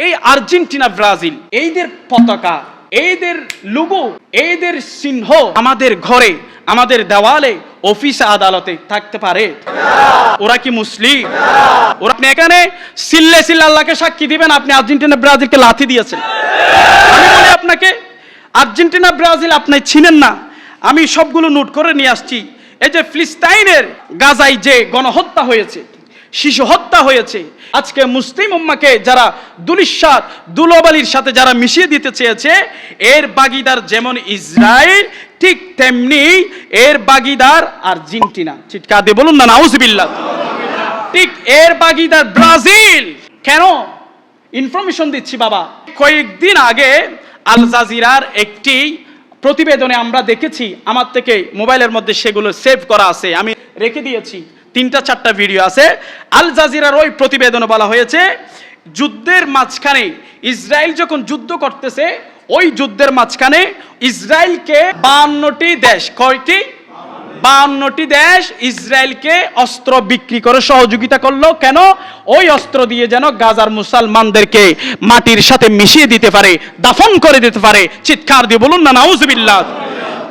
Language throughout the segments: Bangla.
এই আর্জেন্টিনা, ব্রাজিল, এইদের পতাকা, এইদের লোগো, এইদের চিহ্ন আমাদের ঘরে, আমাদের দেওয়ালে, অফিসে, আদালতে থাকতে পারে? ওরা কি মুসলিম? ওরা আপনি এখানে সিল্লে সিল্লে আল্লাহকে সাক্ষী দিবেন আপনি আর্জেন্টিনা ব্রাজিলকে লাথি দিয়েছেন। আমি বলি আপনাকে, আর্জেন্টিনা ব্রাজিল আপনি চিনেন না, আমি সবগুলো নোট করে নিয়ে আসছি। এই যে ফিলিস্তিনের গাজায় যে গণহত্যা হয়েছে, শিশু হত্যা হয়েছে, আজকে মুসলিম উম্মাকে যারা দুলাবালির সাথে যারা মিশিয়ে দিতে চেয়েছে, এর ভাগীদার যেমন ইসরায়েল, ঠিক তেমনি এর ভাগীদার আর্জেন্টিনা। চিৎকার দিয়ে বলুন না নাউজুবিল্লাহ। ঠিক এর ভাগীদার ব্রাজিল। কেন ইনফরমেশন দিচ্ছি বাবা, কয়েকদিন আগে আল জাজিরার একটি প্রতিবেদনে আমরা দেখেছি, আমার থেকে মোবাইলের মধ্যে সেগুলো সেভ করা আছে, আমি রেখে দিয়েছি, 3-4টা ভিডিও আছে। আল জাজিরার ওই প্রতিবেদনে বলা হয়েছে, যুদ্ধের মাঝখানে ইসরায়েল যখন যুদ্ধ করতেছে, ওই যুদ্ধের মাঝখানে ইসরায়েলকে 52টি দেশ, কয়টি? 52টি দেশ ইসরায়েলকে অস্ত্র বিক্রি করে সহযোগিতা করলো। কেন? ওই অস্ত্র দিয়ে যেন গাজার মুসলমানদেরকে মাটির সাথে মিশিয়ে দিতে পারে, দাফন করে দিতে পারে। চিৎকার দিয়ে বলুন না নাউজুবিল্লাহ।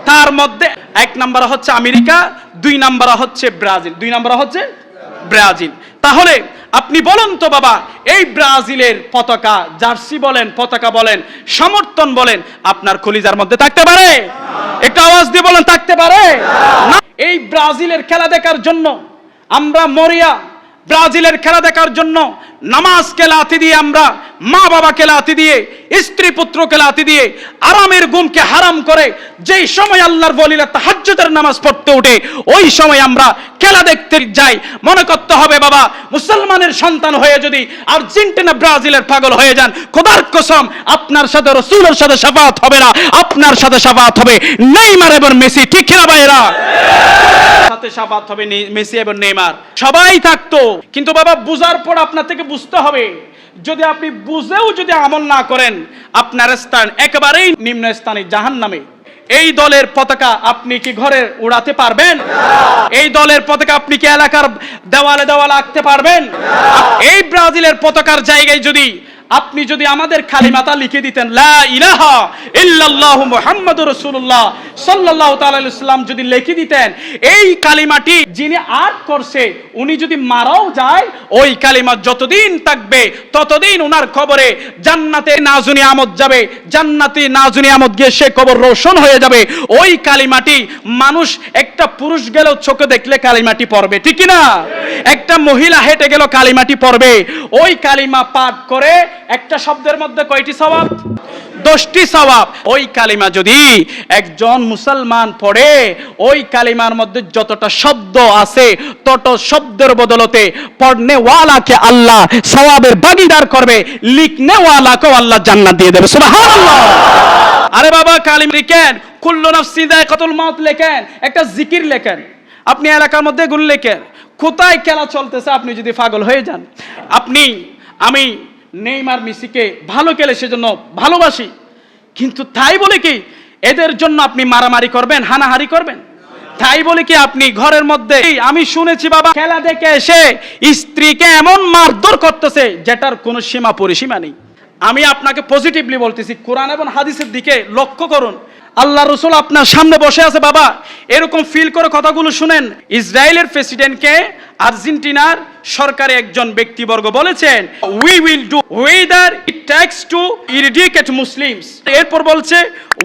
তার মধ্যে 1 নম্বর হচ্ছে আমেরিকা, 2 নম্বর হচ্ছে ব্রাজিল, 2 নম্বর হচ্ছে ব্রাজিল। তাহলে আপনি বলুন তো বাবা, এই ব্রাজিলের পতাকা, জার্সি বলেন, পতাকা বলেন, সমর্থন বলেন, আপনার কলিজার মধ্যে থাকতে পারে? একটু আওয়াজ দিয়ে বলেন, থাকতে পারে না? এই ব্রাজিলের খেলা দেখার জন্য আমরা মরিয়া, ব্রাজিলের খেলা দেখার জন্য নামাজকে লাথি দিয়ে, আমরা মা বাবাকে লাথি দিয়ে, স্ত্রী পুত্রকে লাথি দিয়ে, আরামের ঘুমকে হারাম করে, যেই সময় আল্লাহর ওলিরা তাহাজ্জুদের নামাজ পড়তে ওঠে, ওই সময় আমরা খেলা দেখতে যাই। মনে করতে হবে বাবা, মুসলমানের সন্তান হয়ে যদি আর্জেন্টিনা ব্রাজিলের পাগল হয়ে যান, খোদার কসম আপনার সাথে রাসূলের সাথে শাফাআত হবে না, আপনার সাথে শাফাআত হবে নেইমার এবং মেসি। ঠিক না ভাইরা? সাথে শাফাআত হবে মেসি এবং নেইমার, সবাই থাকতো। কিন্তু বাবা বুঝার পর আপনার থেকে বুঝতে হবে, যদি আপনি বুঝেও যদি আমল না করেন, আপনার স্থান একেবারেই নিম্ন স্থানে, জাহান্নামে। এই দলের পতাকা আপনি কি ঘরে উড়াতে পারবেন? এই দলের পতাকা আপনি কি এলাকার দেওয়ালে দেওয়ালে আঁকতে পারবেন? এই ব্রাজিলের পতাকার জায়গায় আপনি যদি আমাদের কালিমাটা লিখে দিতেন, লা ইলাহা ইল্লাল্লাহু মুহাম্মাদুর রাসূলুল্লাহ সাল্লাল্লাহু তাআলা আলাইহি ওয়াসাল্লাম যদি লিখে দিতেন, এই কালিমাটি যিনি আর্ট করছে উনি যদি মারাও যায়, ওই কালিমা যতদিন থাকবে ততদিন ওনার কবরে জান্নাতে নাজুনি আমদ যাবে, জান্নাতি নাজুনি আমদ গিয়ে সে কবর রোশন হয়ে যাবে। ওই কালিমাটি মানুষ, একটা পুরুষ গেলেও চোখে দেখলে কালিমাটি পড়বে, ঠিক না? একটা মহিলা হেঁটে গেল কালিমাটি পড়বে। ওই কালিমা পাঠ করে একটা শব্দের মধ্যে কয়টি সওয়াব? 10টি সওয়াব। ওই কালিমা যদি একজন মুসলমান পড়ে, ওই কালিমার মধ্যে যতটা শব্দ আছে তত শব্দের বদলতে পড়নে ওয়ালাকে আল্লাহ সওয়াবের ভাগীদার করবে, লিখনে ওয়ালাকেও আল্লাহ জান্নাত দিয়ে দেবে। সুবহানাল্লাহ। আরে বাবা, কালিমা লিখেন, কুল্লু নাফসিন যায়কাতুল মাউত লেখেন, একটা জিকির লেখেন, আপনি এলাকার মধ্যে গুলো লেখেন। কোথায় খেলা চলতেছে আপনি যদি পাগল হয়ে যান। আমি নেইমার মেসিকে ভালো খেলে সেজন্য ভালোবাসি, কিন্তু তাই বলে কি এদের জন্য আপনি মারামারি করবেন, হানাহারি করবেন? তাই বলে কি আপনি ঘরের মধ্যে, আমি শুনেছি বাবা খেলা দেখে এসে স্ত্রীকে এমন মারধর করতেছে যেটার কোনো সীমা পরিসীমা নেই। আমি আপনাকে পজিটিভলি বলতেছি, কোরআন এবং হাদিসের দিকে লক্ষ্য করুন। আল্লাহ রাসূল আপনার সামনে বসে আছে বাবা, এরকম ফিল করে কথাগুলো শুনেন। ইসরায়েলের প্রেসিডেন্টকে আর্জেন্টিনার সরকারে একজন ব্যক্তিবর্গ বলেছেন, we will do whatever it takes to eradicate Muslims. এরপর বলছে,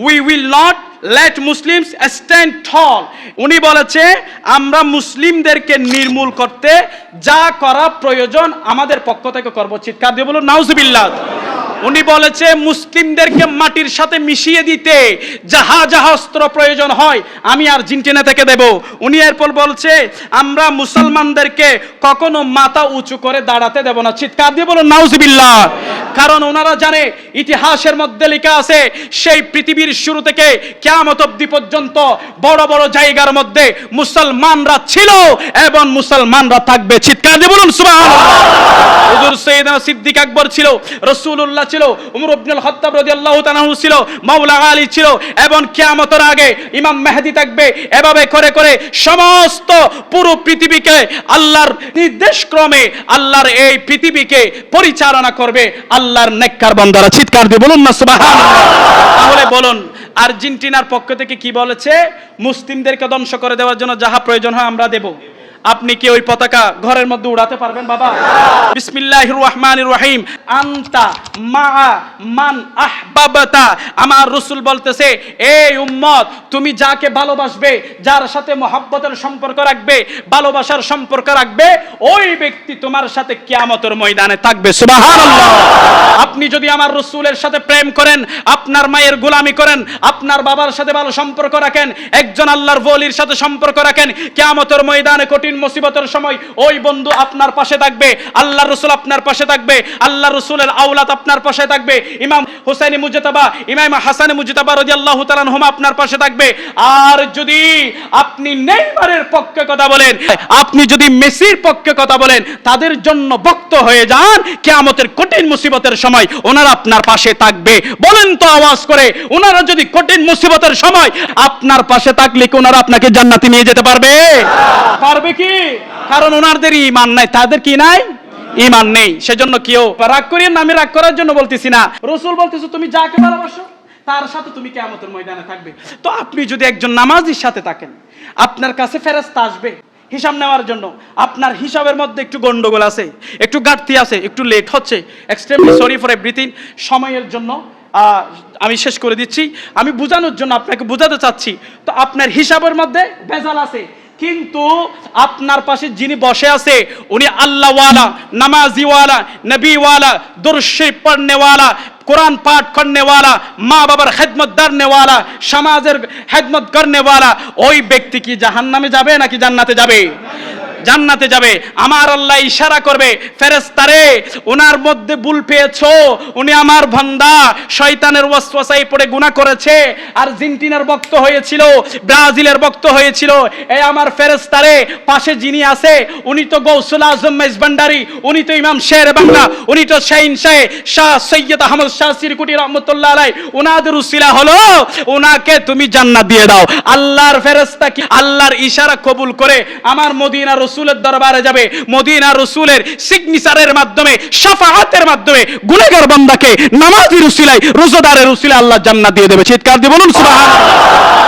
we will not let Muslims stand tall. উনি বলেছে, আমরা মুসলিমদেরকে নির্মূল করতে যা করা প্রয়োজন আমাদের পক্ষ থেকে করব। চিৎকার দিয়ে বলুন নাউজুবিল্লাহ। উনি বলেছে, মুসলিমদেরকে মাটির সাথে মিশিয়ে দিতে যাহা যাহা অস্ত্র প্রয়োজন হয় আমি আর্জেন্টিনা থেকে দেব। উনি এরপর বলছে, আমরা মুসলমানদেরকে কখনো মাথা উঁচু করে দাঁড়াতে দেব না। চিৎকার দিয়ে বলুন নাউজুবিল্লাহ। কারণ ওনারা জানে, ইতিহাসের মধ্যে লেখা আছে, সেই পৃথিবীর শুরু থেকে কিয়ামত অবধি পর্যন্ত বড় বড় জায়গার মধ্যে মুসলমানরা ছিল এবং মুসলমানরা থাকবে। চিৎকার দিয়ে বলুন সুবহানাল্লাহ। হুজুর সাইয়েদনা সিদ্দিক আকবর ছিল, রাসূলুল্লাহ ছিল, উমর ইবনুল খাত্তাব রাদিয়াল্লাহু তাআলা ছিল, মাওলা আলী ছিল, এবং কিয়ামতের আগে ইমাম মেহেদী থাকবে। এভাবে করে করে সমস্ত পুরো পৃথিবীকে আল্লাহর নির্দেশ ক্রমে আল্লাহর এই পৃথিবীকে পরিচালনা করবে আল্লাহর নেককার বান্দারা। চিৎকার দিয়ে বলুন না সুবহানাল্লাহ। তাহলে বলুন আর্জেন্টিনার পক্ষ থেকে কি বলেছে? মুসলিমদেরকে ধ্বংস করে দেওয়ার জন্য যাহা প্রয়োজন হয় আমরা দেব। আপনি কি ওই পতাকা ঘরের মধ্যে উড়াতে পারবেন বাবা? বিসমিল্লাহির রহমানির রহিম। আনতা মা মান আহবাবতা। আমার রাসূল বলতেছে, এই উম্মত তুমি যাকে ভালোবাসবে, যার সাথে মহব্বতের সম্পর্ক রাখবে, ভালোবাসার সম্পর্ক রাখবে, ওই ব্যক্তি তোমার সাথে কিয়ামতের ময়দানে থাকবে। সুবহানাল্লাহ। আপনি যদি আমার রাসূলের সাথে প্রেম করেন, আপনার মায়ের গোলামি করেন, আপনার বাবার সাথে ভালো সম্পর্ক রাখেন, একজন আল্লাহর ওলির সাথে সম্পর্ক রাখেন, কিয়ামতের ময়দানে কঠিন মুসিবতের সময় ওই বন্ধু আপনার পাশে থাকবে, আল্লাহর রাসূল আপনার পাশে থাকবে, আল্লাহর রাসূলের আওলাদ আপনার পাশে থাকবে, ইমাম হুসাইন মুজতাবা, ইমাম হাসান মুজতাবা রাদিয়াল্লাহু তাআলা আনহুমা আপনার পাশে থাকবে। আর যদি আপনি নেইমারের পক্ষে কথা বলেন, আপনি যদি মেসির পক্ষে কথা বলেন, তাদের জন্য ভক্ত হয়ে যান, কিয়ামতের কঠিন মুসিবতের সময় ওনারা আপনার পাশে থাকবে। বলেন তো আওয়াজ করে, ওনারা যদি কঠিন মুসিবতের সময় আপনার পাশে থাকলে কি ওনারা আপনাকে জান্নাতে নিয়ে যেতে পারবে? পারবে কি? কারণ ওনাদের ঈমান নাই। তাদের কি নাই? ঈমান নেই। সেজন্য কেউ রাগ করিয়ে না, আমি রাগ করার জন্য বলতেছি না। রাসূল বলতেছে তুমি যাকে ভালোবাসো তার সাথে তুমি কিয়ামতের ময়দানে থাকবে। তো আপনি যদি একজন নামাজির সাথে থাকেন, আপনার কাছে ফেরেশতা আসবে হিসাব নেওয়ার জন্য। আপনার হিসাবের মধ্যে একটু গন্ডগোল আছে, একটু ঘাটতি আছে, একটু লেট হচ্ছে, এক্সট্রিমলি সরি ফর এভরিথিং। সময়ের জন্য আমি শেষ করে দিচ্ছি, আমি বোঝানোর জন্য আপনাকে বোঝাতে চাচ্ছি। তো আপনার হিসাবের মধ্যে ভেজাল আছে, কিন্তু আপনার পাশে যিনি বসে আছে উনি আল্লাহওয়ালা, নামাজিওয়ালা, নবীওয়ালা, দুরূদ শরীফ পড়নেওয়ালা, কোরআন পাঠ করনেওয়ালা, মা বাবার খেদমত করনেওয়ালা, সমাজের খেদমত করনেওয়ালা। ওই ব্যক্তি কি জাহান্নামে যাবে নাকি জান্নাতে যাবে? জান্নাতে যাবে। আমার আল্লাহ ইশারা করবে, ফেরেশতারে ওনার মধ্যে ভুল পেয়েছো, উনি আমার বান্দা শয়তানের ওয়াসওয়াসায় পড়ে গুনাহ করেছে, আর্জেন্টিনার ভক্ত হয়েছিল, ব্রাজিলের ভক্ত হয়েছিল। এই আমার ফেরেশতারে পাশে যিনি আছে উনি তো গৌসুল আজম মেজবান্ডারি, উনি তো ইমাম শের বাংলা, উনি তো শাহিন শাহ সৈয়দ আহমদ শাহ সিরকুটি রহমতুল্লাহ আলাই, উনাদের উসিলা হলো, উনাকে তুমি জান্নাত দিয়ে দাও। আল্লাহর ফেরেশতা কি আল্লাহর ইশারা কবুল করে আমার মদিনা রাসূলের দরবারে যাবে, মদিনা রাসূলের সিগনেচারের মাধ্যমে, শাফাআতের মাধ্যমে গুনাহগার বান্দাকে নামাজীর উসিলায়, রোজাদারের উসিলায় আল্লাহ জান্নাত দিয়ে দেবে। চিৎকার দিয়ে বলুন সুবহানাল্লাহ।